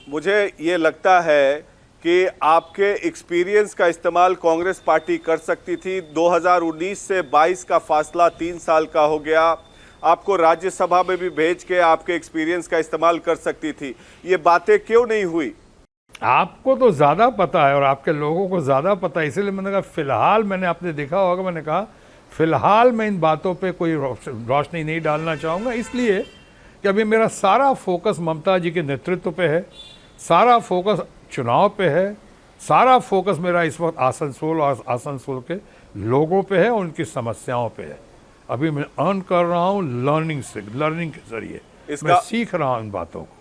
मुझे ये लगता है कि आपके एक्सपीरियंस का इस्तेमाल कांग्रेस पार्टी कर सकती थी। 2019 से 22 का फासला 3 साल का हो गया। आपको राज्यसभा में भी भेज के आपके एक्सपीरियंस का इस्तेमाल कर सकती थी। ये बातें क्यों नहीं हुई? आपको तो ज़्यादा पता है और आपके लोगों को ज़्यादा पता है, इसीलिए मैंने कहा फिलहाल, मैंने आपने देखा होगा, मैंने कहा फिलहाल मैं इन बातों पे कोई रोशनी नहीं डालना चाहूँगा, इसलिए कि अभी मेरा सारा फोकस ममता जी के नेतृत्व पे है, सारा फोकस चुनाव पे है, सारा फोकस मेरा इस वक्त आसनसोल और आसनसोल के लोगों पे है, उनकी समस्याओं पे है। अभी मैं अर्न कर रहा हूँ लर्निंग के जरिए मैं सीख रहा हूँ इन बातों को।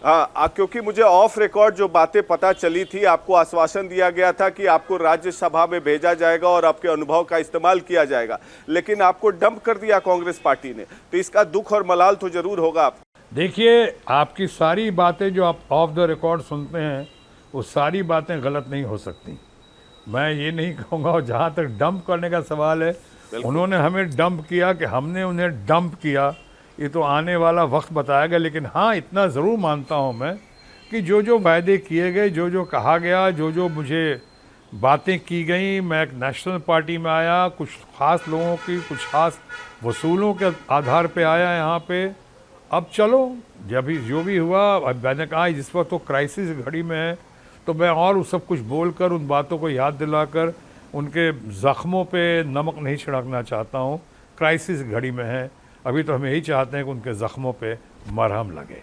हाँ, क्योंकि मुझे ऑफ रिकॉर्ड जो बातें पता चली थी, आपको आश्वासन दिया गया था कि आपको राज्यसभा में भेजा जाएगा और आपके अनुभव का इस्तेमाल किया जाएगा, लेकिन आपको डंप कर दिया कांग्रेस पार्टी ने, तो इसका दुख और मलाल तो जरूर होगा आप। देखिए, आपकी सारी बातें जो आप ऑफ द रिकॉर्ड सुनते हैं वो सारी बातें गलत नहीं हो सकती। मैं ये नहीं कहूँगा, और जहाँ तक डंप करने का सवाल है, उन्होंने हमें डंप किया कि हमने उन्हें डंप किया, ये तो आने वाला वक्त बताएगा। लेकिन हाँ, इतना ज़रूर मानता हूँ मैं कि जो जो वायदे किए गए, जो जो कहा गया, जो जो मुझे बातें की गई, मैं एक नेशनल पार्टी में आया, कुछ ख़ास लोगों की कुछ ख़ास वसूलों के आधार पे आया यहाँ पे। अब चलो, जब जो भी हुआ, अब मैंने कहा जिस वक्त तो क्राइसिस घड़ी में है, तो मैं और सब कुछ बोलकर उन बातों को याद दिलाकर उनके ज़ख्मों पे नमक नहीं छिड़कना चाहता हूँ। क्राइसिस घड़ी में है, अभी तो हम यही चाहते हैं कि उनके ज़ख्मों पे मरहम लगे।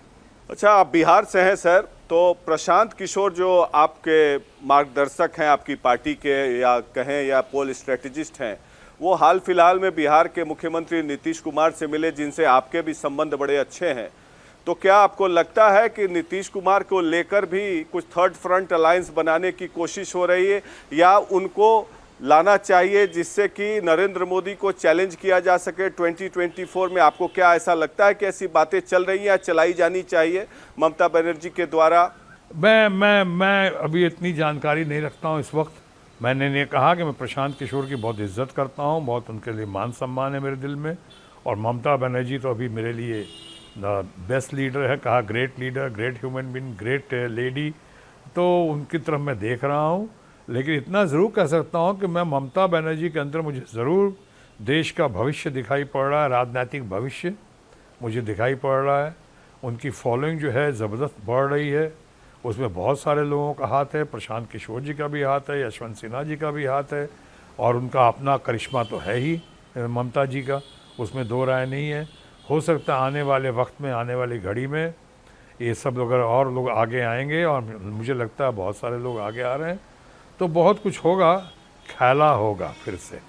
अच्छा, आप बिहार से हैं सर, तो प्रशांत किशोर जो आपके मार्गदर्शक हैं आपकी पार्टी के, या कहें या पोल स्ट्रेटेजिस्ट हैं, वो हाल फिलहाल में बिहार के मुख्यमंत्री नीतीश कुमार से मिले, जिनसे आपके भी संबंध बड़े अच्छे हैं। तो क्या आपको लगता है कि नीतीश कुमार को लेकर भी कुछ थर्ड फ्रंट अलायंस बनाने की कोशिश हो रही है, या उनको लाना चाहिए जिससे कि नरेंद्र मोदी को चैलेंज किया जा सके 2024 में? आपको क्या ऐसा लगता है कि ऐसी बातें चल रही हैं या चलाई जानी चाहिए ममता बनर्जी के द्वारा? मैं अभी इतनी जानकारी नहीं रखता हूँ इस वक्त। मैंने ने कहा कि मैं प्रशांत किशोर की बहुत इज्जत करता हूँ, बहुत उनके लिए मान सम्मान है मेरे दिल में, और ममता बनर्जी तो अभी मेरे लिए बेस्ट लीडर है, कहा great leader, great human being, great lady, तो उनकी तरफ मैं देख रहा हूँ। लेकिन इतना ज़रूर कह सकता हूँ कि मैं ममता बनर्जी के अंदर मुझे ज़रूर देश का भविष्य दिखाई पड़ रहा है, राजनीतिक भविष्य मुझे दिखाई पड़ रहा है। उनकी फॉलोइंग जो है ज़बरदस्त बढ़ रही है, उसमें बहुत सारे लोगों का हाथ है, प्रशांत किशोर जी का भी हाथ है, यशवंत सिन्हा जी का भी हाथ है, और उनका अपना करिश्मा तो है ही ममता जी का, उसमें दो राय नहीं है। हो सकता है आने वाले वक्त में, आने वाली घड़ी में ये सब अगर और लोग आगे आएंगे, और मुझे लगता है बहुत सारे लोग आगे आ रहे हैं, तो बहुत कुछ होगा, खेला होगा फिर से।